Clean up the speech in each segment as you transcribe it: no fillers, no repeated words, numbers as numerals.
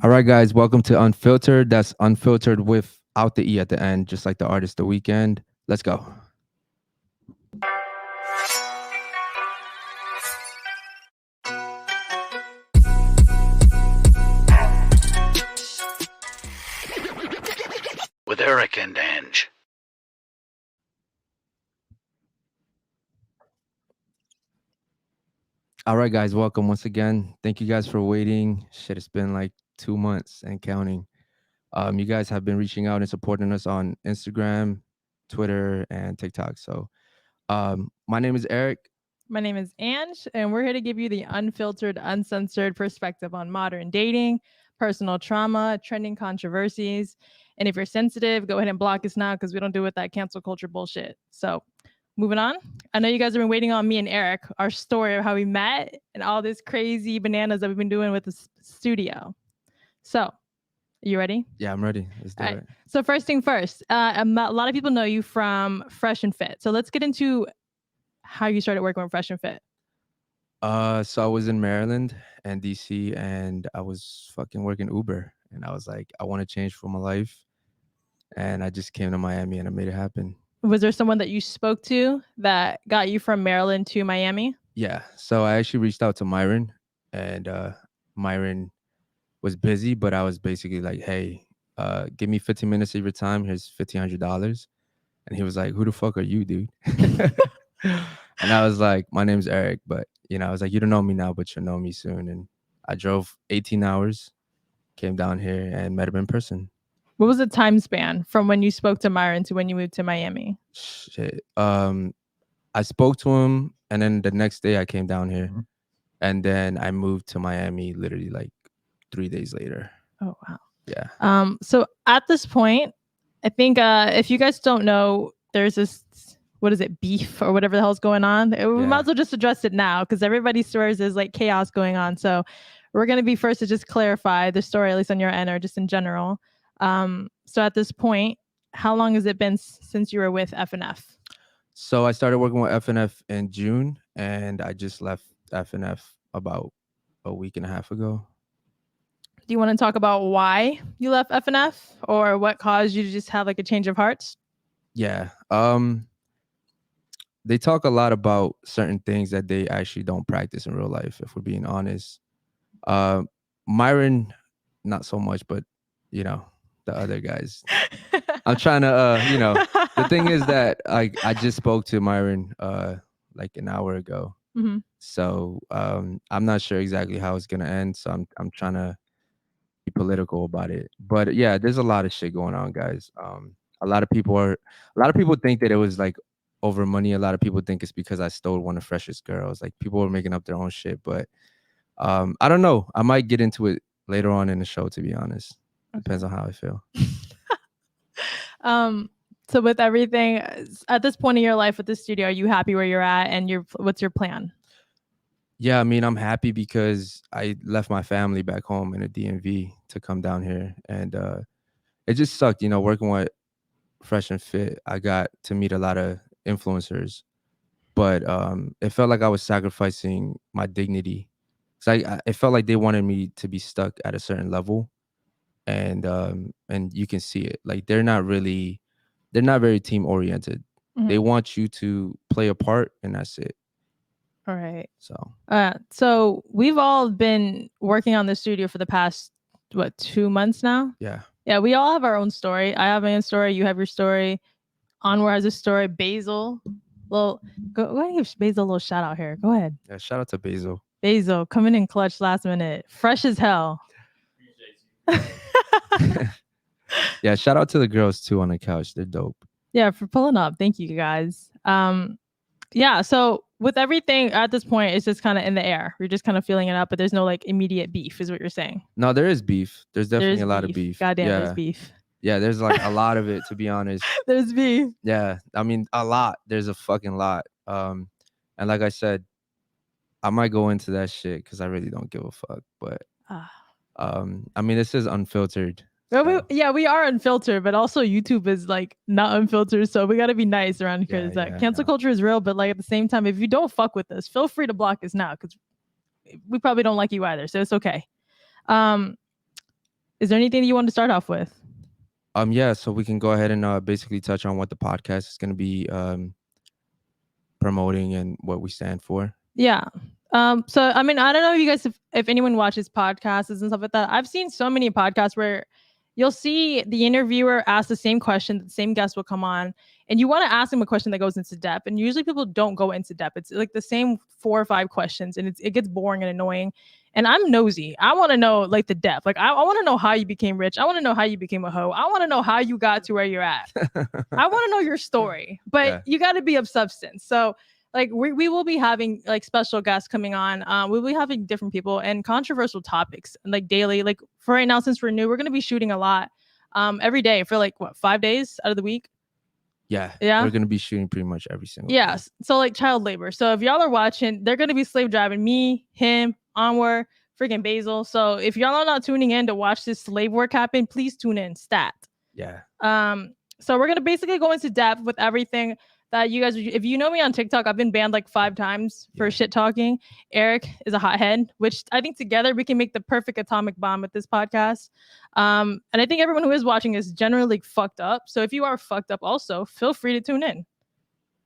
All right, guys, welcome to Unfiltered. That's unfiltered without the E at the end, just like the artist The Weekend. Let's go. With Eric and Ange. All right, guys, welcome once again. Thank you guys for waiting. Shit, it's been like 2 months and counting. You guys have been reaching out and supporting us on Instagram, Twitter, and TikTok. So, my name is Eric. My name is Ange, and we're here to give you the unfiltered, uncensored perspective on modern dating, personal trauma, trending controversies. And if you're sensitive, go ahead and block us now because we don't do with that cancel culture bullshit. So, moving on. I know you guys have been waiting on me and Eric, our story of how we met and all this crazy bananas that we've been doing with the studio. So, are you ready? Yeah, I'm ready. Let's do it. So first thing first, a lot of people know you from Fresh and Fit. So let's get into how you started working with Fresh and Fit. So I was in Maryland and DC, and I was fucking working Uber, and I was like, I want to change for my life, and I just came to Miami and I made it happen. Was there someone that you spoke to that got you from Maryland to Miami? Yeah. So I actually reached out to Myron, and Myron was busy, but I was basically like, hey, give me 15 minutes of your time. Here's $1,500. And he was like, who the fuck are you, dude? And I was like, my name's Eric, but I was like, you don't know me now, but you'll know me soon. And I drove 18 hours, came down here and met him in person. What was the time span from when you spoke to Myron to when you moved to Miami? Shit. I spoke to him, and then the next day I came down here, and then I moved to Miami literally like 3 days later. Oh wow. Yeah. So at this point, I think if you guys don't know, there's this, what is it, beef or whatever the hell's going on. We might as well just address it now because everybody swears there's like chaos going on. So we're going to be first to just clarify the story, at least on your end or just in general. So at this point, how long has it been since you were with FNF? So I started working with FNF in June, and I just left FNF about a week and a half ago. Do you want to talk about why you left FNF or what caused you to just have like a change of hearts? Yeah. They talk a lot about certain things that they actually don't practice in real life, if we're being honest. Myron, not so much, but the other guys. I'm trying to the thing is that I just spoke to Myron like an hour ago. Mm-hmm. So I'm not sure exactly how it's gonna end. So I'm trying to be political about it. But yeah, there's a lot of shit going on, guys. A lot of people think that it was like over money. A lot of people think it's because I stole one of Fresh's girls. Like, people were making up their own shit. But I don't know. I might get into it later on in the show, to be honest. Okay. Depends on how I feel. So with everything at this point in your life with the studio, are you happy where you're at, and what's your plan? Yeah, I mean, I'm happy because I left my family back home in the DMV to come down here, and it just sucked, working with Fresh and Fit. I got to meet a lot of influencers, but it felt like I was sacrificing my dignity. So it felt like they wanted me to be stuck at a certain level, and you can see it. Like, they're not very team oriented. Mm-hmm. They want you to play a part, and that's it. All right. So we've all been working on the studio for the past 2 months now. Yeah, we all have our own story. I have my own story. You have your story. Anwar has a story. Basil, go ahead and give Basil a little shout out here. Go ahead. Yeah, shout out to Basil. Basil coming in clutch last minute, fresh as hell. Yeah, shout out to the girls too on the couch. They're dope. Yeah, for pulling up. Thank you guys. Yeah, so with everything at this point, it's just kind of in the air. We're just kind of feeling it up, but there's no like immediate beef, is what you're saying. No, there is beef. There's definitely a lot of beef. Goddamn, there's beef. Yeah, there's like a lot of it, to be honest. There's beef. Yeah, I mean, a lot. There's a fucking lot. And like I said, I might go into that shit because I really don't give a fuck. But I mean, this is unfiltered. So. We are unfiltered, but also YouTube is like not unfiltered, so we got to be nice around here. Cancel culture is real, but like at the same time, if you don't fuck with us, feel free to block us now because we probably don't like you either, so it's okay. Is there anything that you want to start off with? Yeah, so we can go ahead and basically touch on what the podcast is going to be promoting and what we stand for. Yeah. So I mean, I don't know if you guys, if anyone watches podcasts and stuff like that. I've seen so many podcasts where you'll see the interviewer ask the same question, the same guest will come on, and you want to ask them a question that goes into depth. And usually people don't go into depth. It's like the same 4 or 5 questions, and it gets boring and annoying. And I'm nosy. I want to know like the depth. Like I want to know how you became rich. I want to know how you became a hoe. I want to know how you got to where you're at. I want to know your story, but Yeah. you got to be of substance. So like we will be having like special guests coming on. We'll be having different people and controversial topics like daily. Like for right now, since we're new, we're going to be shooting a lot every day for like what 5 days out of the week. Yeah, Yeah. we're going to be shooting pretty much every single day. Yes. So like child labor. So if y'all are watching, they're going to be slave driving me, him, Anwar, freaking Basil. So if y'all are not tuning in to watch this slave work happen, please tune in. Stat. Yeah. So we're gonna basically go into depth with everything that you guys. If you know me on TikTok, I've been banned like 5 times for Yeah. shit talking. Eric is a hothead, which I think together we can make the perfect atomic bomb with this podcast. And I think everyone who is watching is generally fucked up. So if you are fucked up, also feel free to tune in.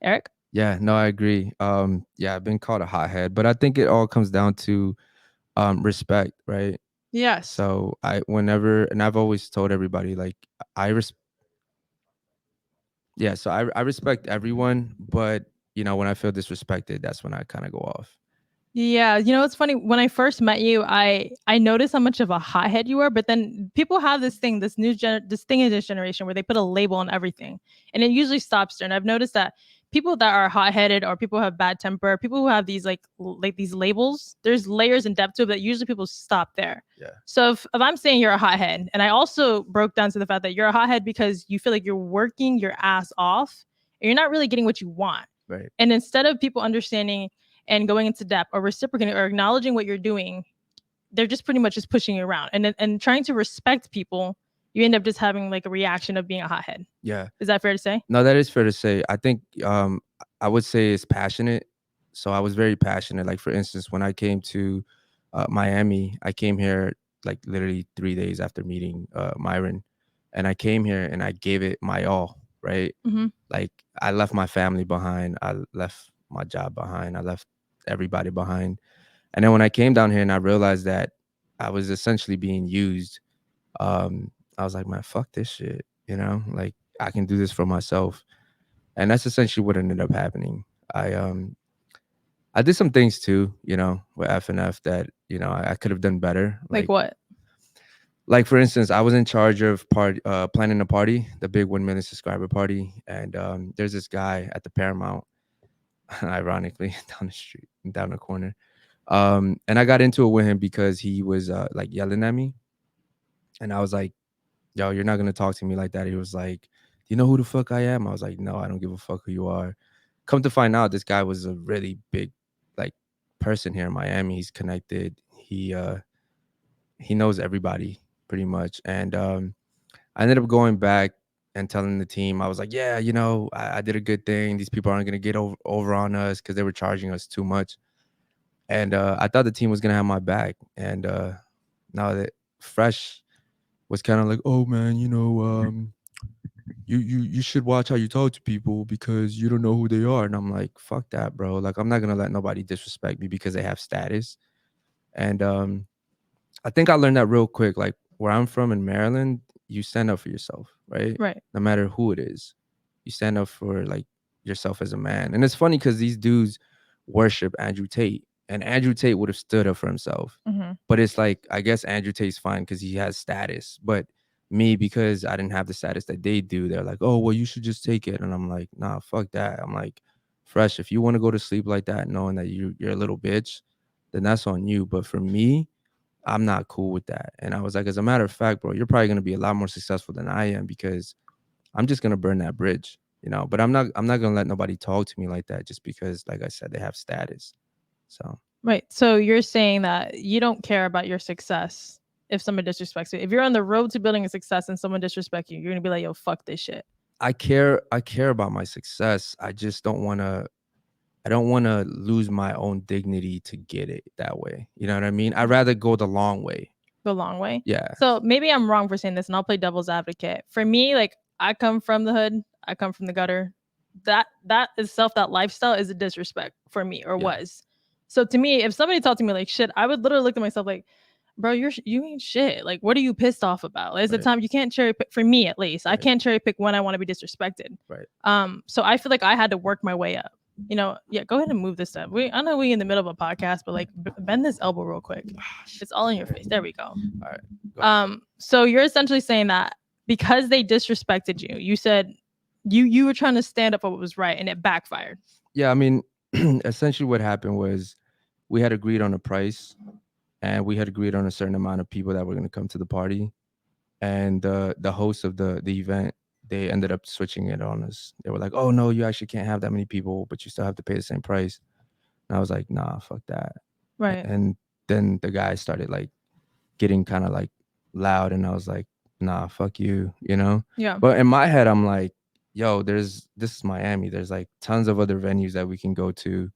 Eric. Yeah, no, I agree. Yeah, I've been called a hothead, but I think it all comes down to respect, right? Yes. So I've always told everybody like I res- yeah, so I respect everyone, but when I feel disrespected, that's when I kind of go off. Yeah, you know it's funny. When I first met you, I noticed how much of a hothead you were. But then people have this thing, this thing in this generation where they put a label on everything, and it usually stops there. And I've noticed that people that are hot headed or people who have bad temper, people who have these like these labels, there's layers and depth to it that usually people stop there. Yeah. So if I'm saying you're a hothead, and I also broke down to the fact that you're a hothead because you feel like you're working your ass off and you're not really getting what you want. Right. And instead of people understanding and going into depth or reciprocating or acknowledging what you're doing, they're just pretty much just pushing you around and trying to respect people. You end up just having like a reaction of being a hothead. Yeah. Is that fair to say? No, that is fair to say. I think I would say it's passionate. So I was very passionate. Like for instance, when I came to Miami, I came here like literally 3 days after meeting Myron, and I came here and I gave it my all. Right. Mm-hmm. Like I left my family behind. I left my job behind. I left everybody behind. And then when I came down here and I realized that I was essentially being used, I was like, man, fuck this shit. Like I can do this for myself. And that's essentially what ended up happening. I did some things too, with FNF that, I could have done better. Like what? Like for instance, I was in charge of planning a party, the big 1 million subscriber party. And there's this guy at the Paramount, ironically, down the street, down the corner. And I got into it with him because he was like yelling at me. And I was like, yo, you're not gonna talk to me like that. He was like, do you know who the fuck I am? I was like, no, I don't give a fuck who you are. Come to find out, this guy was a really big like person here in Miami. He's connected. He knows everybody pretty much. And I ended up going back and telling the team, I was like, yeah, I did a good thing. These people aren't gonna get over on us because they were charging us too much. And I thought the team was gonna have my back. And now that Fresh was kind of like, oh man, you should watch how you talk to people because you don't know who they are. And I'm like, fuck that, bro. Like I'm not gonna let nobody disrespect me because they have status. And I think I learned that real quick. Like where I'm from in Maryland, you stand up for yourself, right? Right. No matter who it is, you stand up for like yourself as a man. And it's funny because these dudes worship Andrew Tate, and Andrew Tate would have stood up for himself. Mm-hmm. But it's like I guess Andrew Tate's fine because he has status, but me, because I didn't have the status that they do, they're like, oh well, you should just take it. And I'm like, nah, fuck that. I'm like, Fresh, if you want to go to sleep like that knowing that you're a little bitch, then that's on you. But for me, I'm not cool with that. And I was like, as a matter of fact, bro, you're probably gonna be a lot more successful than I am because I'm just gonna burn that bridge, But I'm not gonna let nobody talk to me like that just because, like I said, they have status. So Right. So you're saying that you don't care about your success if someone disrespects you. If you're on the road to building a success and someone disrespects you, you're gonna be like, yo, fuck this shit. I care about my success. I just don't wanna lose my own dignity to get it that way. You know what I mean? I'd rather go the long way. the long way. Yeah. So maybe I'm wrong for saying this, and I'll play devil's advocate. For me, like, I come from the hood, I come from the gutter. That itself, that lifestyle is a disrespect for me, or Yeah. was. So to me, if somebody talked to me like shit, I would literally look at myself like, bro, you ain't shit. Like, what are you pissed off about? Like, it's the Right. time you can't cherry pick. For me, at least, I Right. can't cherry pick when I want to be disrespected. Right. So I feel like I had to work my way up. You know, yeah. Go ahead and move this up. I know we in the middle of a podcast, but like, bend this elbow real quick. It's all in your face. There we go. All right. Go ahead. So you're essentially saying that because they disrespected you, you said you were trying to stand up for what was right, and it backfired. Yeah, I mean, essentially what happened was we had agreed on a price, and we had agreed on a certain amount of people that were going to come to the party. And the host of the event, they ended up switching it on us. They were like, "Oh no, you actually can't have that many people, but you still have to pay the same price." And I was like, "Nah, fuck that." Right. And then the guy started like getting kind of like loud, and I was like, "Nah, fuck you," you know. Yeah. But in my head, I'm like, "Yo, this is Miami. There's like tons of other venues that we can go to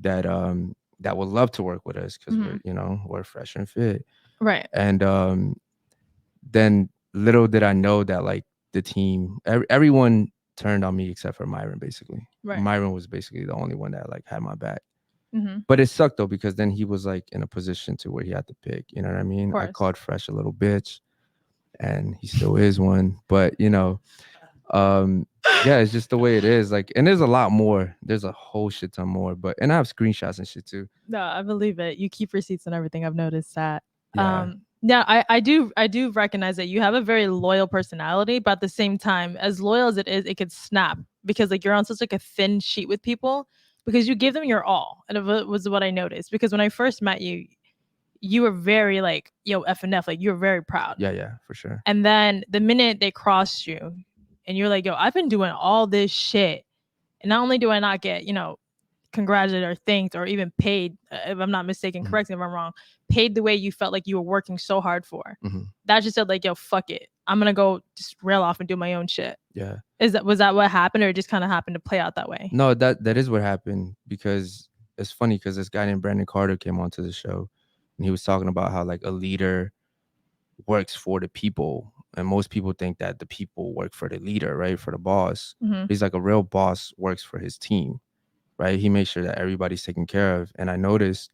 that would love to work with us because we're fresh and fit." Right. And then little did I know that like the team, everyone turned on me except for Myron. Basically, Right. Myron was basically the only one that like had my back. Mm-hmm. But it sucked though, because then he was like in a position to where he had to pick. You know what I mean? I called Fresh a little bitch, and he still is one. But yeah, it's just the way it is. Like, and there's a lot more. There's a whole shit ton more. And I have screenshots and shit too. No, I believe it. You keep receipts and everything. I've noticed that. Yeah. Yeah, I do recognize that you have a very loyal personality, but at the same time, as loyal as it is, it could snap because like you're on such like a thin sheet with people because you give them your all. And it was what I noticed because when I first met you, you were very like, F and F, like you were very proud. Yeah, for sure. And then the minute they crossed you and you're like, yo, I've been doing all this shit. And not only do I not get, congratulated or thanked or even paid, if I'm not mistaken, correct me if I'm wrong, paid the way you felt like you were working so hard for. That just said like, yo, fuck it. I'm going to go just rail off and do my own shit. Yeah. Was that what happened, or it just kind of happened to play out that way? No, that is what happened, because it's funny because this guy named Brandon Carter came onto the show and he was talking about how like a leader works for the people. And most people think that the people work for the leader, right? For the boss. He's like, a real boss works for his team, right? He makes sure that everybody's taken care of. And I noticed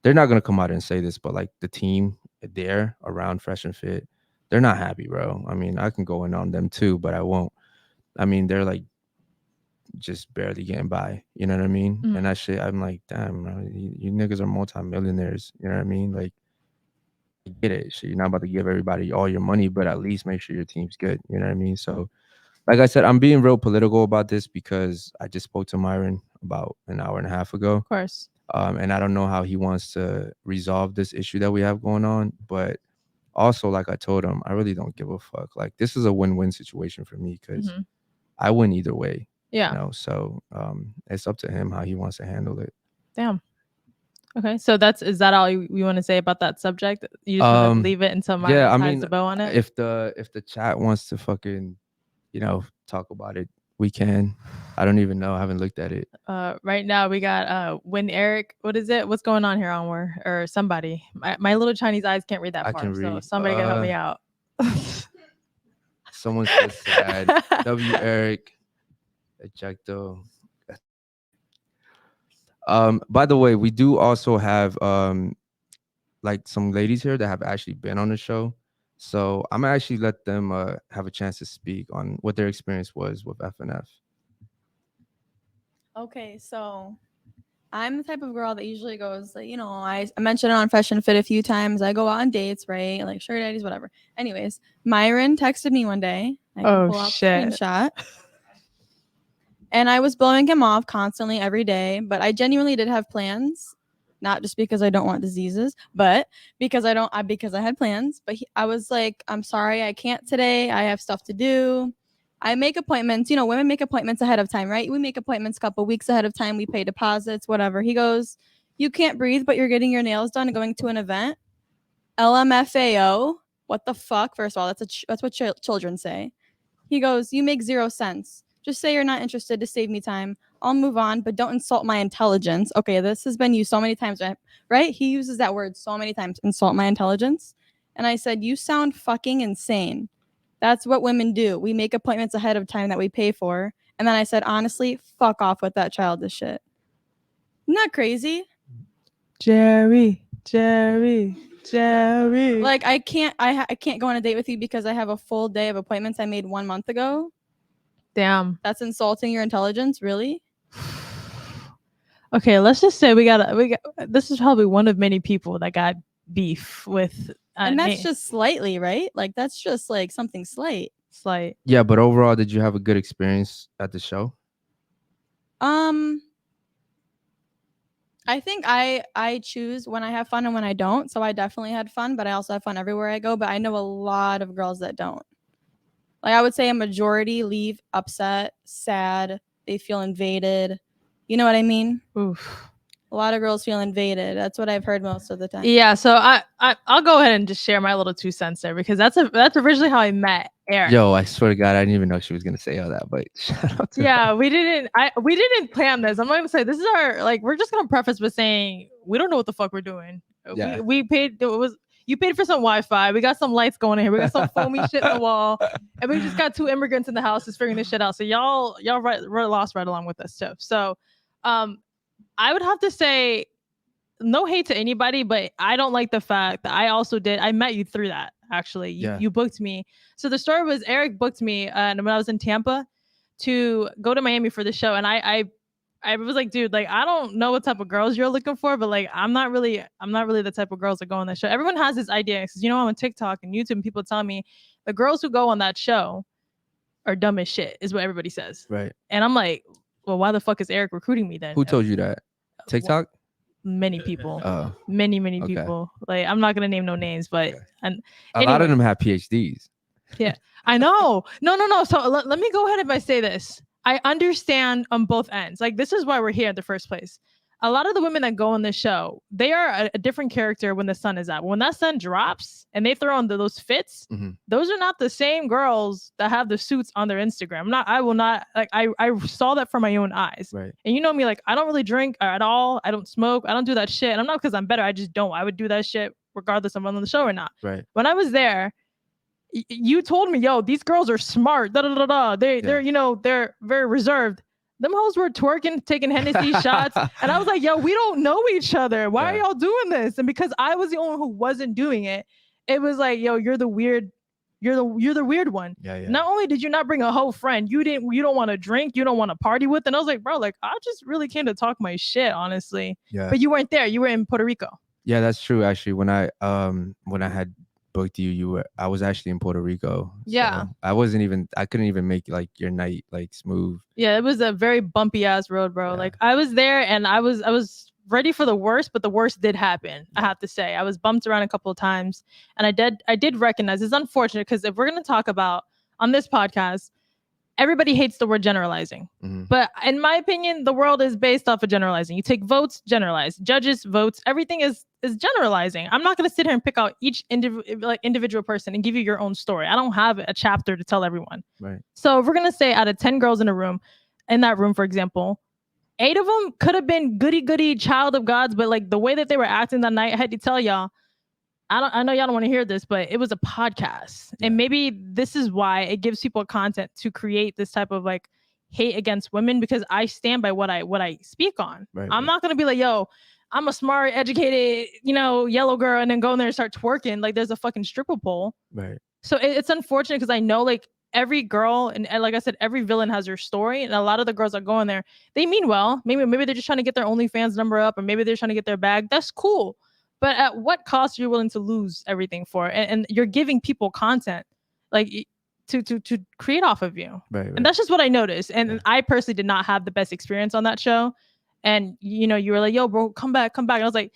they're not going to come out and say this, but like the team there around Fresh and Fit, they're not happy, bro. I mean, I can go in on them too, but I won't. I mean, they're like just barely getting by, you know what I mean? And that shit, I'm like, damn, bro, you niggas are multimillionaires, you know what I mean? Like, I get it. So you're not about to give everybody all your money, but at least make sure your team's good, you know what I mean? So, like I said, I'm being real political about this because I just spoke to Myron about an hour and a half ago. Of course. And I don't know how he wants to resolve this issue that we have going on. But also, like I told him, I really don't give a fuck. Like, this is a win-win situation for me because I win either way. Yeah. So it's up to him how he wants to handle it. Damn. Okay, so is that all you want to say about that subject? You just want to leave it until Myron ties the bow on it? If the chat wants to fucking, talk about it, we can. I don't even know. I haven't looked at it. Right now we got when Eric, what is it? What's going on here, Onward? Or somebody? My little Chinese eyes can't read that far. I can read. So somebody can help me out. Someone says sad. W Eric. Ejecto. By the way, we do also have like some ladies here that have actually been on the show. So I'm gonna actually let them have a chance to speak on what their experience was with FNF. Okay, so I'm the type of girl that usually goes, like, I mentioned it on Fresh and Fit a few times. I go out on dates, right? Like sugar daddies, whatever. Anyways, Myron texted me one day. I can pull up shit. Screenshot. And I was blowing him off constantly every day, but I genuinely did have plans. Not just because I don't want diseases, but because I had plans. But I was like, I'm sorry, I can't today. I have stuff to do. I make appointments. Women make appointments ahead of time, right? We make appointments a couple weeks ahead of time. We pay deposits, whatever. He goes, you can't breathe, but you're getting your nails done and going to an event. LMFAO. What the fuck? First of all, that's what children say. He goes, you make 0 sense. Just say you're not interested to save me time. I'll move on, but don't insult my intelligence. Okay, this has been used so many times, right? He uses that word so many times, insult my intelligence. And I said, you sound fucking insane. That's what women do. We make appointments ahead of time that we pay for. And then I said, honestly, fuck off with that childish shit. Isn't that crazy? Jerry. Like I can't go on a date with you because I have a full day of appointments I made 1 month ago. Damn. That's insulting your intelligence, really? Okay, let's just say we got this is probably one of many people that got beef with And that's just slightly, right? Like that's just like something slight. Yeah, but overall, did you have a good experience at the show? I think I choose when I have fun and when I don't. So I definitely had fun, but I also have fun everywhere I go. But I know a lot of girls that don't. Like I would say a majority leave upset, sad, they feel invaded. You know what I mean? Oof. A lot of girls feel invaded. That's what I've heard most of the time. Yeah, so I'll go ahead and just share my little 2 cents there because that's originally how I met Eric. Yo, I swear to God, I didn't even know she was gonna say all that, but shout out to her. We didn't plan this. I'm not gonna say this is our we're just gonna preface with saying we don't know what the fuck we're doing. Yeah. We paid you paid for some Wi-Fi. We got some lights going in here. We got some foamy shit in the wall, and we just got 2 immigrants in the house just figuring this shit out. So y'all we're lost right along with us too. So, I would have to say, no hate to anybody, but I don't like the fact that I met you through that. Actually, you booked me. So the story was Eric booked me, and when I was in Tampa, to go to Miami for the show, and I was like, dude, like I don't know what type of girls you're looking for, but like I'm not really the type of girls that go on that show. Everyone has this idea because I'm on TikTok and YouTube, and people tell me the girls who go on that show are dumb as shit, is what everybody says. Right. And I'm like, well, why the fuck is Eric recruiting me then? Who told you that? TikTok? Many people. Many okay. People. Like I'm not gonna name no names, but and a lot of them have PhDs. Yeah, I know. No. So let me go ahead and say this. I understand on both ends. Like this is why we're here in the first place. A lot of the women that go on this show, they are a different character when the sun is out. When that sun drops and they throw on those fits, those are not the same girls that have the suits on their Instagram. I will not like I saw that from my own eyes. Right. And you know me, like I don't really drink at all. I don't smoke. I don't do that shit. And I'm not because I'm better. I just don't. I would do that shit regardless of I'm on the show or not. Right. When I was there, you told me, yo, these girls are smart. They're they're very reserved. Them hoes were twerking, taking Hennessy shots. And I was like, yo, we don't know each other. Why are y'all doing this? And because I was the only one who wasn't doing it, it was like, yo, you're the weird one. Yeah. Not only did you not bring a whole friend, you don't want to drink, you don't want to party with. And I was like, bro, like I just really came to talk my shit, honestly. Yeah. But you weren't there. You were in Puerto Rico. Yeah, that's true. Actually, when I had booked you, I was actually in Puerto Rico. Yeah. So I couldn't even make like your night like smooth. Yeah, it was a very bumpy ass road, bro. Yeah. Like I was there and I was ready for the worst, but the worst did happen. I have to say, I was bumped around a couple of times, and I did recognize it's unfortunate because if we're going to talk about on this podcast, everybody hates the word generalizing. But in my opinion, the world is based off of generalizing. You take votes, generalize. Judges, votes, everything is generalizing. I'm not going to sit here and pick out each individual person and give you your own story. I don't have a chapter to tell everyone. Right. So if we're going to say out of 10 girls in that room, for example, 8 of them could have been goody child of God's, but like the way that they were acting that night, I had to tell y'all, I know y'all don't want to hear this, but it was a podcast. Yeah. And maybe this is why it gives people content to create this type of like hate against women, because I stand by what I speak on. Right, I'm not going to be like, yo, I'm a smart, educated, yellow girl, and then go in there and start twerking like there's a fucking stripper pole. Right. So it's unfortunate because I know like every girl and like I said, every villain has their story, and a lot of the girls that go in there, they mean well. Maybe they're just trying to get their OnlyFans number up, or maybe they're trying to get their bag. That's cool. But at what cost are you willing to lose everything for? And you're giving people content like to create off of you. Right. And that's just what I noticed. And I personally did not have the best experience on that show. And you were like, yo, bro, come back. And I was like,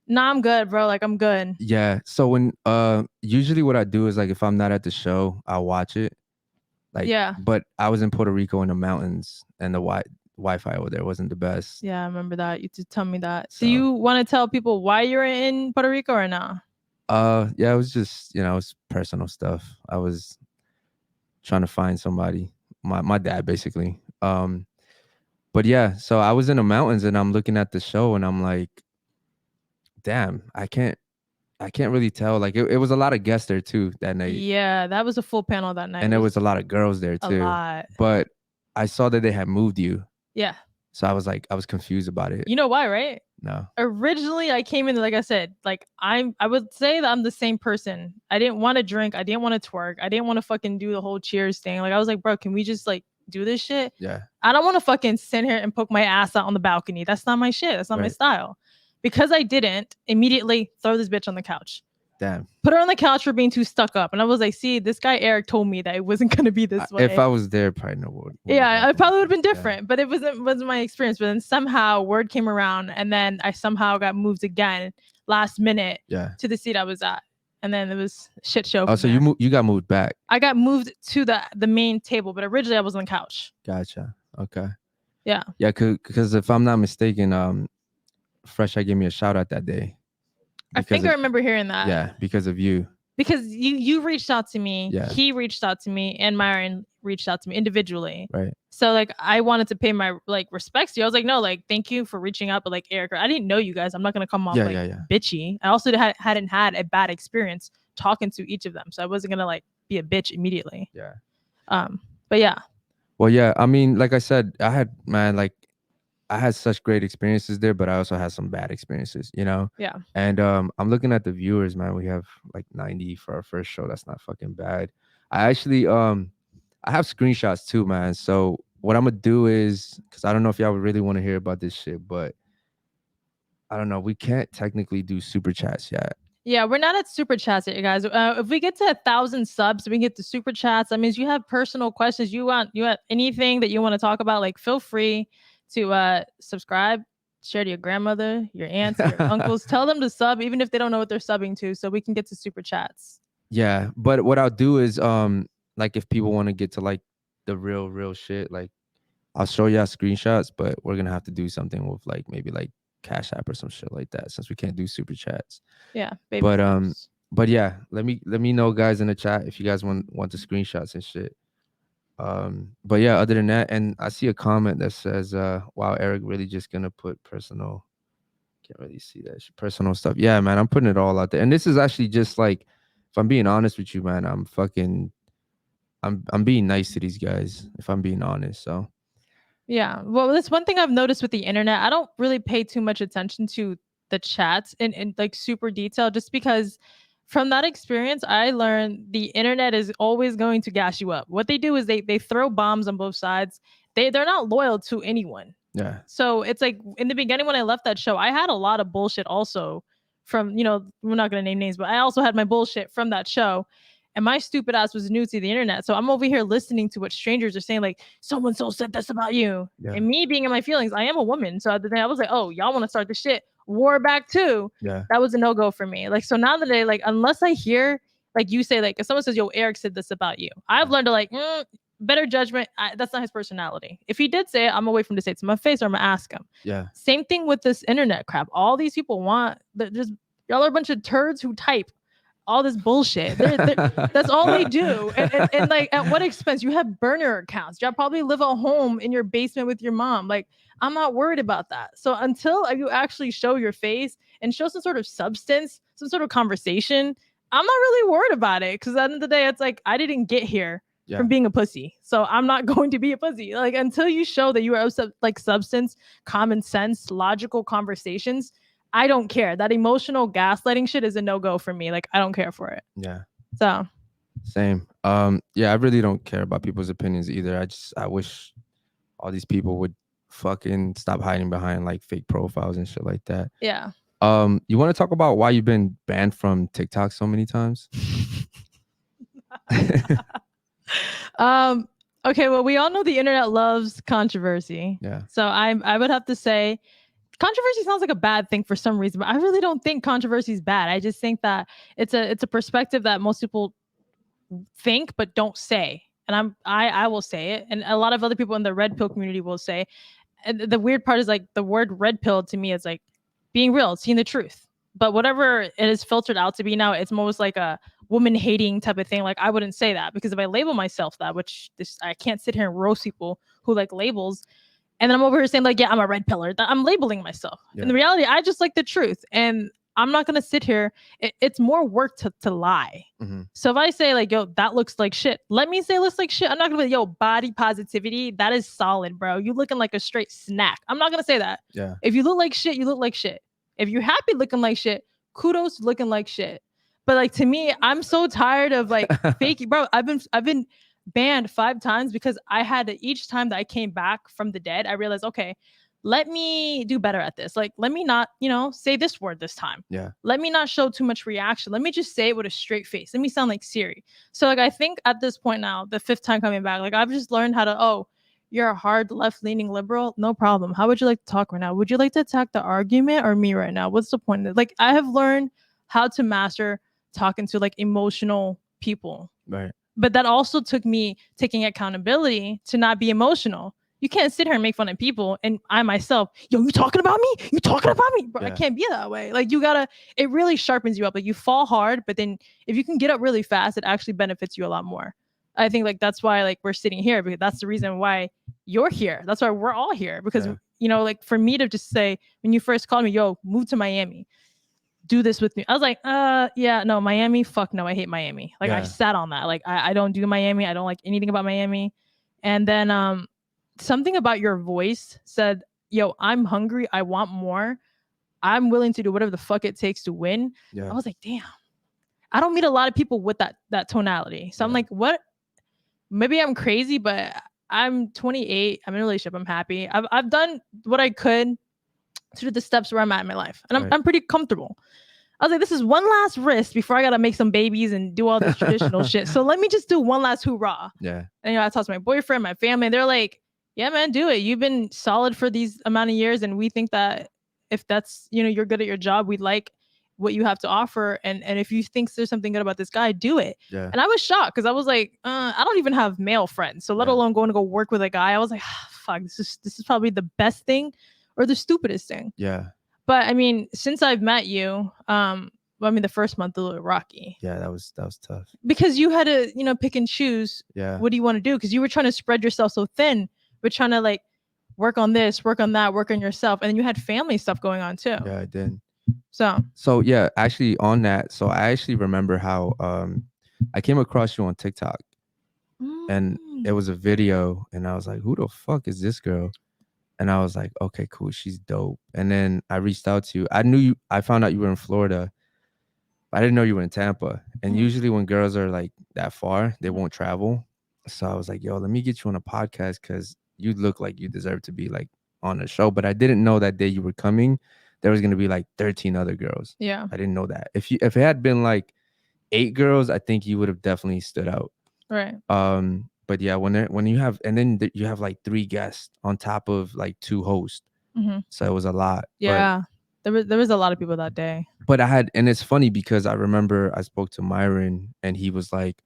nah, I'm good, bro. Like I'm good. Yeah. So when usually what I do is like if I'm not at the show, I'll watch it. Like but I was in Puerto Rico in the mountains, and the Wi-Fi over there wasn't the best. Yeah, I remember that. You did tell me that. So, do you want to tell people why you're in Puerto Rico or not? Yeah, it was just, it's personal stuff. I was trying to find somebody, my dad basically. But yeah, so I was in the mountains and I'm looking at the show and I'm like, damn, I can't I can't really tell. Like it was a lot of guests there too that night, Yeah, that was a full panel that night. and there was a lot of girls there a too. lot. But I saw that they had moved you, Yeah. so I was confused about it. You know why, right? No. Originally I came in, like I said, like I would say that I'm the same person. I didn't want to drink, I didn't want to twerk, I didn't want to fucking do the whole cheers thing. Like I was like, bro, can we just like do this shit? Yeah. I don't want to fucking sit here and poke my ass out on the balcony. That's not my shit. That's not my Right. style. Because I didn't immediately throw this bitch on the couch. Damn. Put her on the couch for being too stuck up. And I was like, see, this guy Eric told me that it wasn't gonna be this way. If I was there, probably no would. Yeah, I probably would have been different, but it wasn't my experience. But then somehow word came around, and then I somehow got moved again last minute to the seat I was at, and then it was a shit show. Oh, so you got moved back? I got moved to the main table, but originally I was on the couch. Gotcha. Okay. Yeah. Yeah, because if I'm not mistaken, Fresh, I gave me a shout out that day. I think I remember hearing that. Yeah, because of you. Because you reached out to me, Yeah. he reached out to me, and Myron reached out to me individually. Right. So like I wanted to pay my like respects to you. I was like, no, like thank you for reaching out, but like Eric, I didn't know you guys. I'm not gonna come off bitchy. I also hadn't had a bad experience talking to each of them, so I wasn't gonna like be a bitch immediately. Yeah. But yeah. Well, yeah. I mean, like I said, I had such great experiences there, but I also had some bad experiences, you know? Yeah. And I'm looking at the viewers, man. We have like 90 for our first show. That's not fucking bad. I actually I have screenshots too, man. So what I'm gonna do is, because I don't know if y'all would really want to hear about this shit, but I don't know. We can't technically do super chats yet. Yeah, we're not at super chats yet, guys. If we get to 1,000 subs, we can get to super chats. That means you have personal questions. You want anything that you want to talk about, like feel free to subscribe, share to your grandmother, your aunts, your uncles. Tell them to sub, even if they don't know what they're subbing to, so we can get to super chats. Yeah, but what I'll do is like if people want to get to like the real shit, like I'll show y'all screenshots, but we're gonna have to do something with like maybe like Cash App or some shit like that, since we can't do super chats. Yeah, but yeah, let me know, guys, in the chat if you guys want the screenshots and shit. But yeah, other than that, and I see a comment that says wow, Eric really just gonna put personal, can't really see that shit, personal stuff. Yeah, man, I'm putting it all out there. And this is actually just like, if I'm being honest with you, man, I'm being nice to these guys, if I'm being honest. So yeah, well, that's one thing I've noticed with the internet. I don't really pay too much attention to the chats in like super detail, just because from that experience, I learned the internet is always going to gas you up. What they do is they throw bombs on both sides. They're not loyal to anyone. yeah. So it's like in the beginning when I left that show, I had a lot of bullshit also from, we're not going to name names, but I also had my bullshit from that show. And my stupid ass was new to the internet. So I'm over here listening to what strangers are saying, like, someone so said this about you. Yeah. And me being in my feelings, I am a woman. So the day I was like, oh, y'all want to start this shit. War back too. Yeah. That was a no-go for me. Like, so now that I like, unless I hear, like you say, like, if someone says, yo, Eric said this about you, I've learned to like, better judgment. That's not his personality. If he did say it, I'm gonna wait for him to say it to my face, or I'm gonna ask him. Yeah. Same thing with this internet crap. All these people want, y'all are a bunch of turds who type all this bullshit. That's all they do. And like, at what expense? You have burner accounts. Y'all probably live at home in your basement with your mom. Like, I'm not worried about that. So until you actually show your face and show some sort of substance, some sort of conversation, I'm not really worried about it. Because at the end of the day, it's like, I didn't get here from being a pussy. So I'm not going to be a pussy. Like, until you show that you are like substance, common sense, logical conversations, I don't care. That emotional gaslighting shit is a no-go for me. Like, I don't care for it. Yeah. So same. Yeah, I really don't care about people's opinions either. I wish all these people would fucking stop hiding behind like fake profiles and shit like that. Yeah. You want to talk about why you've been banned from TikTok so many times? Okay, well, we all know the internet loves controversy. Yeah. So I would have to say controversy sounds like a bad thing for some reason, but I really don't think controversy is bad. I just think that it's a perspective that most people think but don't say. And I will say it, and a lot of other people in the red pill community will say. And the weird part is like the word red pill to me is like being real, seeing the truth. But whatever it is filtered out to be now, it's most like a woman hating type of thing. Like, I wouldn't say that, because if I label myself that, I can't sit here and roast people who like labels. And then I'm over here saying like, yeah, I'm a red pillar. I'm labeling myself. Yeah. In reality, I just like the truth. And I'm not gonna sit here. It's more work to lie. Mm-hmm. So if I say like, yo, that looks like shit, let me say it looks like shit. I'm not gonna be, yo, body positivity, that is solid, bro. You looking like a straight snack. I'm not gonna say that. Yeah. If you look like shit, you look like shit. If you're happy looking like shit, kudos looking like shit. But like to me, I'm so tired of like faking, bro. I've been banned 5 times because I had to, each time that I came back from the dead, I realized, okay, let me do better at this. Like, let me not, say this word this time. Yeah. Let me not show too much reaction. Let me just say it with a straight face. Let me sound like Siri. So like I think at this point now, the 5th time coming back, like I've just learned how to, oh, you're a hard left-leaning liberal, no problem. How would you like to talk right now? Would you like to attack the argument or me right now? What's the point of it? Like I have learned how to master talking to like emotional people. Right. But that also took me taking accountability to not be emotional. You can't sit here and make fun of people and I myself, yo, you talking about me? You talking about me? Bro, I can't be that way. Like you gotta, it really sharpens you up. Like you fall hard, but then if you can get up really fast, it actually benefits you a lot more. I think like that's why like we're sitting here, because that's the reason why you're here. That's why we're all here. Because like for me to just say, when you first called me, yo, move to Miami, do this with me. I was like, yeah, no, Miami, fuck no, I hate Miami. Like I sat on that. Like I don't do Miami. I don't like anything about Miami. And then something about your voice said, yo, I'm hungry. I want more. I'm willing to do whatever the fuck it takes to win. Yeah. I was like, damn. I don't meet a lot of people with that tonality. So I'm like, what? Maybe I'm crazy, but I'm 28. I'm in a relationship. I'm happy. I've done what I could to do the steps where I'm at in my life. And I'm pretty comfortable. I was like, this is one last risk before I got to make some babies and do all this traditional shit. So let me just do one last hoorah. Yeah. And I talked to my boyfriend, my family, and they're like, yeah, man, do it. You've been solid for these amount of years. And we think that if that's, you're good at your job, we like what you have to offer. And if you think there's something good about this guy, do it. Yeah. And I was shocked because I was like, I don't even have male friends. So let alone going to go work with a guy. I was like, fuck, this is probably the best thing or the stupidest thing. Yeah. But I mean, since I've met you, the first month a little rocky. Yeah, that was tough. Because you had to, pick and choose. Yeah. What do you want to do? Because you were trying to spread yourself so thin, but trying to like work on this, work on that, work on yourself, and then you had family stuff going on too. Yeah, I did. So yeah, actually on that, so I actually remember how I came across you on TikTok, and it was a video, and I was like, who the fuck is this girl? And I was like, okay, cool, she's dope. And then I reached out to you. I found out you were in Florida. I didn't know you were in Tampa. And usually when girls are like that far, they won't travel. So I was like, yo, let me get you on a podcast because you look like you deserve to be like on a show. But I didn't know that day you were coming, there was gonna be like 13 other girls. Yeah. I didn't know that. If it had been like 8 girls, I think you would have definitely stood out. Right. But yeah, when you have, and then you have like 3 guests on top of like 2 hosts. So it was a lot. Yeah. There was a lot of people that day. But and it's funny because I remember I spoke to Myron and he was like,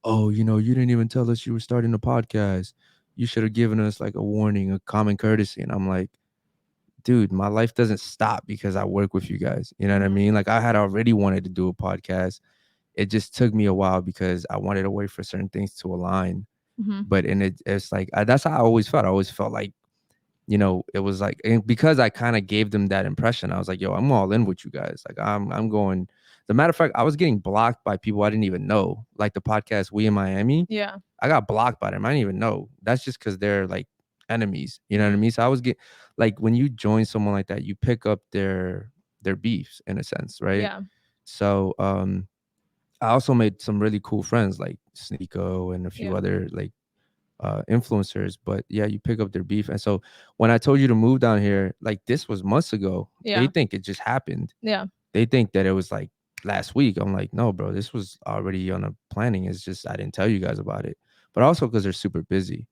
oh, you didn't even tell us you were starting a podcast. You should have given us like a warning, a common courtesy. And I'm like, dude, my life doesn't stop because I work with you guys. You know what I mean? Like I had already wanted to do a podcast. It just took me a while because I wanted to wait for certain things to align. But it's like, that's how I always felt. I always felt like, it was like, and because I kind of gave them that impression, I was like, yo, I'm all in with you guys. Like I'm going. The matter of fact, I was getting blocked by people I didn't even know. Like the podcast We in Miami. Yeah. I got blocked by them. I didn't even know. That's just because they're like enemies. You know what I mean? So I was like, when you join someone like that, you pick up their beefs in a sense, right? Yeah. So I also made some really cool friends like Sneeko and a few other like influencers. But yeah, you pick up their beef. And so when I told you to move down here, like this was months ago. Yeah. They think it just happened. Yeah. They think that it was like last week. I'm like, no, bro, this was already on a planning. It's just I didn't tell you guys about it. But also because they're super busy.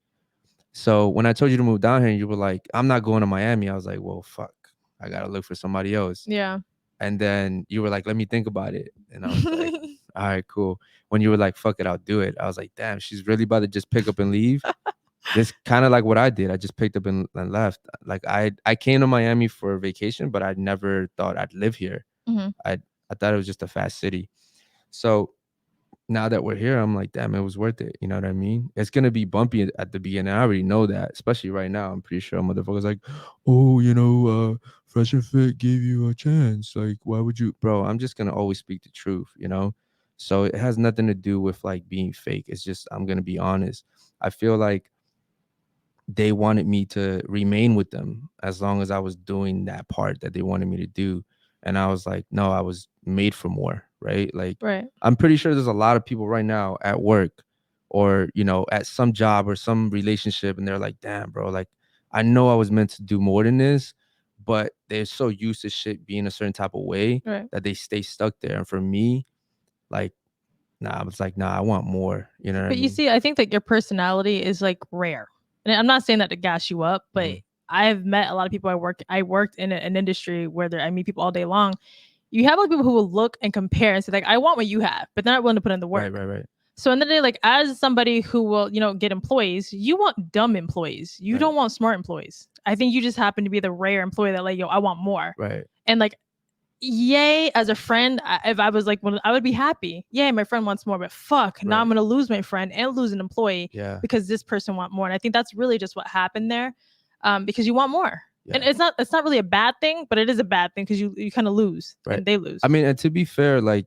So when I told you to move down here, you were like, I'm not going to Miami. I was like, well, fuck, I gotta look for somebody else. Yeah. And then you were like, let me think about it. And I was like, all right, cool. When you were like, fuck it, I'll do it. I was like, damn, she's really about to just pick up and leave. This kind of like what I did. I just picked up and left. Like I came to Miami for vacation, but I never thought I'd live here. I thought it was just a fast city. So now that we're here, I'm like, damn, it was worth it. You know what I mean? It's gonna be bumpy at the beginning. I already know that, especially right now. I'm pretty sure motherfuckers like, oh, Fresh and Fit gave you a chance. Like, why would you, bro? I'm just gonna always speak the truth, you know. So it has nothing to do with like being fake. It's just I'm gonna be honest. I feel like they wanted me to remain with them as long as I was doing that part that they wanted me to do. And I was like, no, I was made for more, right? Like, Right. I'm pretty sure there's a lot of people right now at work or, at some job or some relationship, and they're like, damn, bro, like, I know I was meant to do more than this, but they're so used to shit being a certain type of way Right. that they stay stuck there. And for me, like, I was like, nah, I want more. You know what I But you mean? see, I think that your personality is like rare. And I'm not saying that to gas you up, but Mhm. I've met a lot of people. I worked in an industry where I meet people all day long. You have like people who will look and compare and say like, I want what you have, but they're not willing to put in the work. Right. So in the day, like as somebody who will, get employees, you want dumb employees. You Right. don't want smart employees. I think you just happen to be the rare employee that like, yo, I want more. Right. And like, yay, as a friend, if I was like, well, I would be happy. Yay, my friend wants more, but fuck, now I'm Right. gonna lose my friend and lose an employee Yeah. because this person want more. And I think that's really just what happened there, because you want more. And Yeah. it's not really a bad thing, but it is a bad thing because you kind of lose Right. and they lose. I mean, and to be fair, like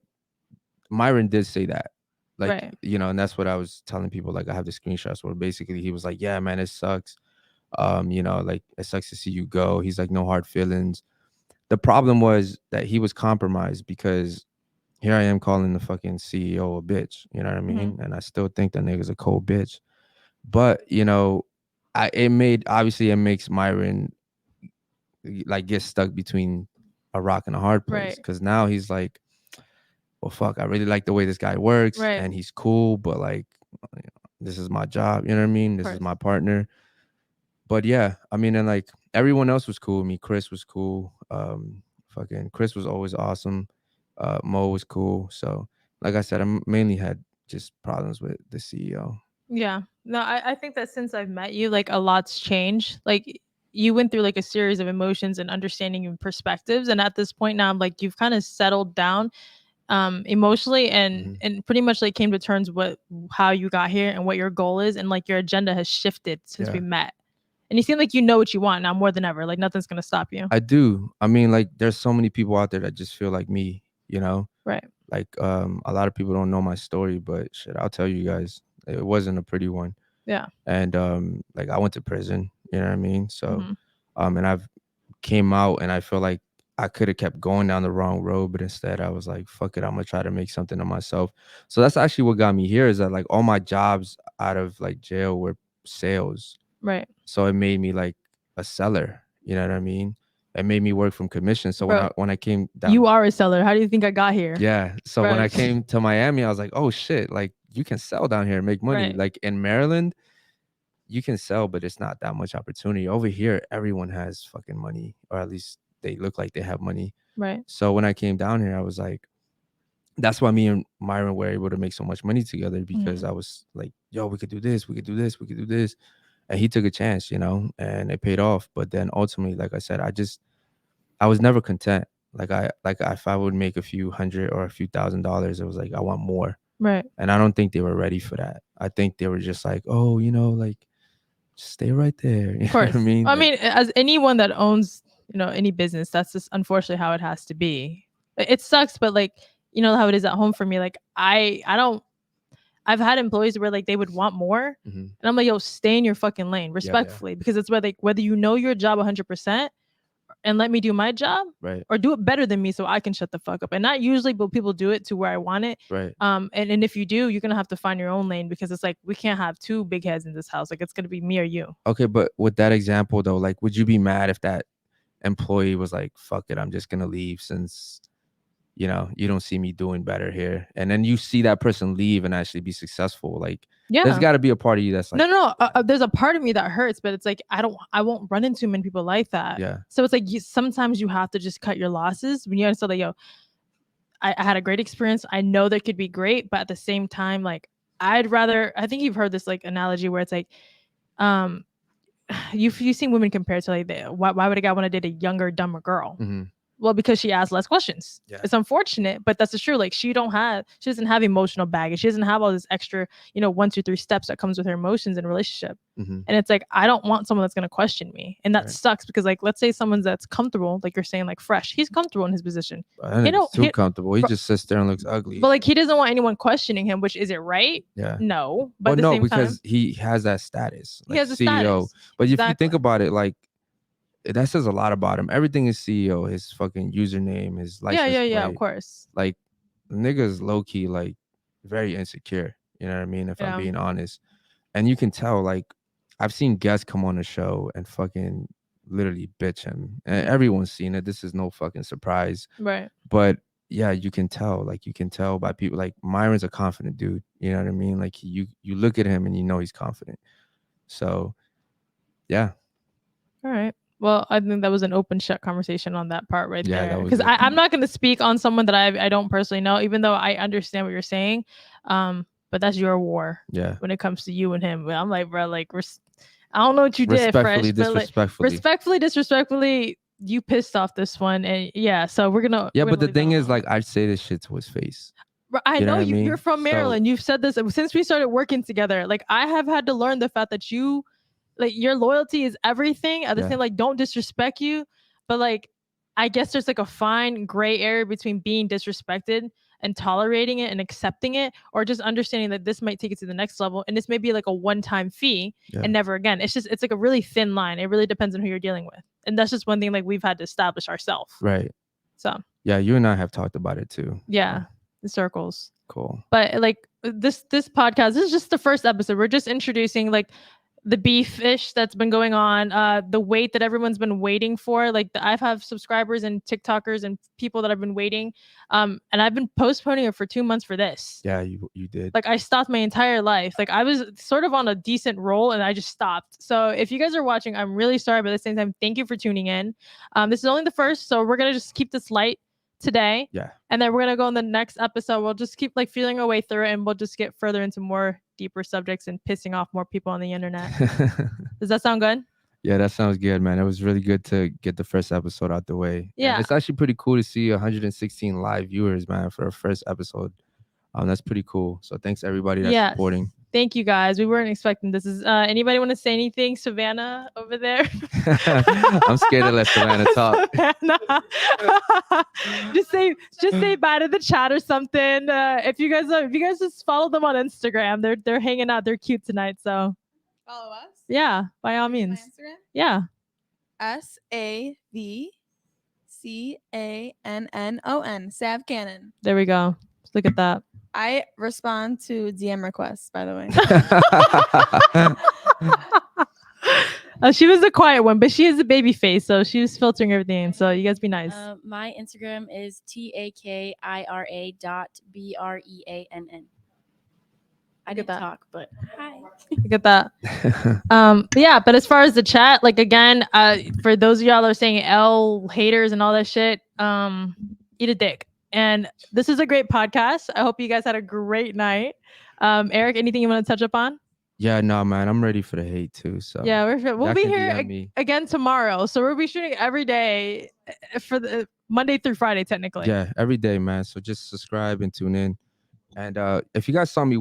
Myron did say that. Like, Right. and that's what I was telling people. Like, I have the screenshots where basically he was like, yeah, man, it sucks. Like it sucks to see you go. He's like, no hard feelings. The problem was that he was compromised because here I am calling the fucking CEO a bitch. You know what I mean? And I still think that nigga's a cold bitch. But, it makes Myron like get stuck between a rock and a hard place. Right. Cause now he's like, well, fuck, I really like the way this guy works Right. and he's cool, but like, this is my job. You know what I mean? This is my partner. But yeah, I mean, and like everyone else was cool with me. Chris was cool. Fucking Chris was always awesome. Mo was cool. So, like I said, I mainly had just problems with the CEO. Yeah. No, I think that since I've met you, like a lot's changed. Like you went through like a series of emotions and understanding and perspectives. And at this point now, I'm like, you've kind of settled down emotionally and pretty much like came to terms with how you got here and what your goal is. And like your agenda has shifted since we met. And you seem like you know what you want now more than ever. Like nothing's gonna stop you. I do. I mean, like there's so many people out there that just feel like me, Right. Like a lot of people don't know my story, but shit, I'll tell you guys. It wasn't a pretty one. Yeah. And like I went to prison, you know what I mean? So Mhm. and I've came out and I feel like I could have kept going down the wrong road, but instead I was like, fuck it, I'm gonna try to make something of myself. So that's actually what got me here, is that like all my jobs out of like jail were sales. Right. So it made me like a seller, you know what I mean? It made me work from commission. So Bro, when I came down, you are a seller. How do you think I got here? yeah. So when I Right. came to Miami, I was like, oh shit, like you can sell down here and make money. Right. Like in Maryland, you can sell, but it's not that much opportunity. Over here, everyone has fucking money, or at least they look like they have money. Right. So when I came down here, I was like, that's why me and Myron were able to make so much money together, because I was like, yo, we could do this, we could do this, we could do this. And he took a chance, and it paid off. But then ultimately, like I said, I was never content. Like if I would make a few hundred or a few $1,000s, it was like, I want more. Right. And I don't think they were ready for that. I think they were just like, oh, like, stay right there. You Of course. know what I mean? I mean, as anyone that owns, any business, that's just unfortunately how it has to be. It sucks, but like, you know how it is at home for me. Like I've had employees where like they would want more, and I'm like, yo, stay in your fucking lane, respectfully, because it's whether you know your job 100% and let me do my job, right, or do it better than me so I can shut the fuck up. And not usually, but people do it to where I want it. right. And if you do, you're gonna have to find your own lane, because it's like we can't have two big heads in this house. Like it's gonna be me or you. Okay, but with that example though, like, would you be mad if that employee was like, fuck it, I'm just gonna leave since you don't see me doing better here, and then you see that person leave and actually be successful? Like, Yeah, there's got to be a part of you that's like, no. There's a part of me that hurts, but it's like I won't run into many people like that. Yeah. So it's like sometimes you have to just cut your losses when you understand that, yo, I had a great experience. I know that could be great, but at the same time, like I'd rather. I think you've heard this like analogy where it's like, you've seen women compared to like why would a guy want to date a younger, dumber girl? Well, because she asks less questions. Yeah. It's unfortunate, but that's the truth. Like she doesn't have emotional baggage. She doesn't have all this extra, 1, 2, 3 steps that comes with her emotions in a relationship. Mm-hmm. And it's like, I don't want someone that's going to question me. And that Right. sucks because like, let's say someone that's comfortable, like you're saying, like Fresh, he's comfortable in his position. That nigga's too comfortable. He just sits there and looks ugly. But like, he doesn't want anyone questioning him, which is it right? Yeah. No. But Well, at the no, same because time, he has that status. he Like has a CEO. status. But if you Exactly. think about it, like that says a lot about him. Everything is CEO, his fucking username, his license Yeah, plate. of course. Like the nigga's low key, like very insecure. You know what I mean? If I'm being honest. And you can tell, like, I've seen guests come on the show and fucking literally bitch him. And everyone's seen it. This is no fucking surprise. Right. But yeah, you can tell. Like, you can tell by people. Like, Myron's a confident dude. You know what I mean? Like, you look at him and you know he's confident. So, yeah. All right. Well, I think that was an open shut conversation on that part right Yeah, there. that was Because it. I'm not going to speak on someone that I don't personally know, even though I understand what you're saying. But that's your war. Yeah. When it comes to you and him, but I'm like, bro, like I don't know what you did, Fresh, but like, disrespectfully, you pissed off this one, and yeah. So we're gonna. Yeah, we're but gonna the leave that thing is, alone. like, I say this shit to his face. I You know know what I mean? you're from So- Maryland. You've said this since we started working together. Like I have had to learn the fact that you, like, your loyalty is everything. At the Yeah. same, like, don't disrespect you, but like, I guess there's like a fine gray area between being disrespected and tolerating it and accepting it, or just understanding that this might take it to the next level, and this may be like a one-time fee Yeah. and never again. It's like a really thin line. It really depends on who you're dealing with, and that's just one thing like we've had to establish ourselves. Right. So Yeah, you and I have talked about it too. yeah, So, the circles. cool. But like this podcast, this is just the first episode. We're just introducing like the beefish that's been going on, the wait that everyone's been waiting for. Like I've have subscribers and TikTokers and people that have been waiting, and I've been postponing it for 2 months for this. Yeah, you did. Like I stopped my entire life. Like I was sort of on a decent roll and I just stopped. So if you guys are watching, I'm really sorry, but at the same time, thank you for tuning in. This is only the first, so we're gonna just keep this light today. Yeah. And then we're gonna go in the next episode. We'll just keep like feeling our way through it, and we'll just get further into more deeper subjects and pissing off more people on the internet. Does that sound good? Yeah, that sounds good, man. It was really good to get the first episode out the way. Yeah. And it's actually pretty cool to see 116 live viewers, man, for our first episode. That's pretty cool. So thanks everybody that's Yes. supporting. Thank you guys. We weren't expecting this. Is anybody want to say anything? Savannah over there? I'm scared to let Savannah talk. Savannah. just say bye to the chat or something. If you guys just follow them on Instagram, they're hanging out. They're cute tonight. So Follow us. yeah, by all My means. Instagram. Yeah. SAVCANNON. Sav Cannon. There we go. Look at that. I respond to DM requests, by the way. She was the quiet one, but she is a baby face, so she was filtering everything. So you guys be nice. My Instagram is TAKIRA.BREANN. I Look at didn't that. talk, but hi. Look at that. But yeah, but as far as the chat, like again, for those of y'all that are saying L haters and all that shit, eat a dick. And this is a great podcast. I hope you guys had a great night. Eric, anything you want to touch up on? Yeah, no, man, I'm ready for the hate too. So Yeah, we'll y'all be can here DM me. again tomorrow. So we'll be shooting every day for the Monday through Friday, technically. Yeah, every day, man. So just subscribe and tune in. And if you guys saw me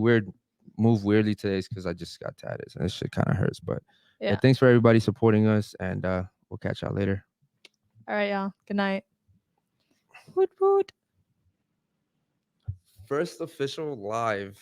move weirdly today, it's because I just got tatted. And this shit kind of hurts. But yeah, thanks for everybody supporting us. And we'll catch y'all later. All right, y'all. Good night. Woot woot. First official live.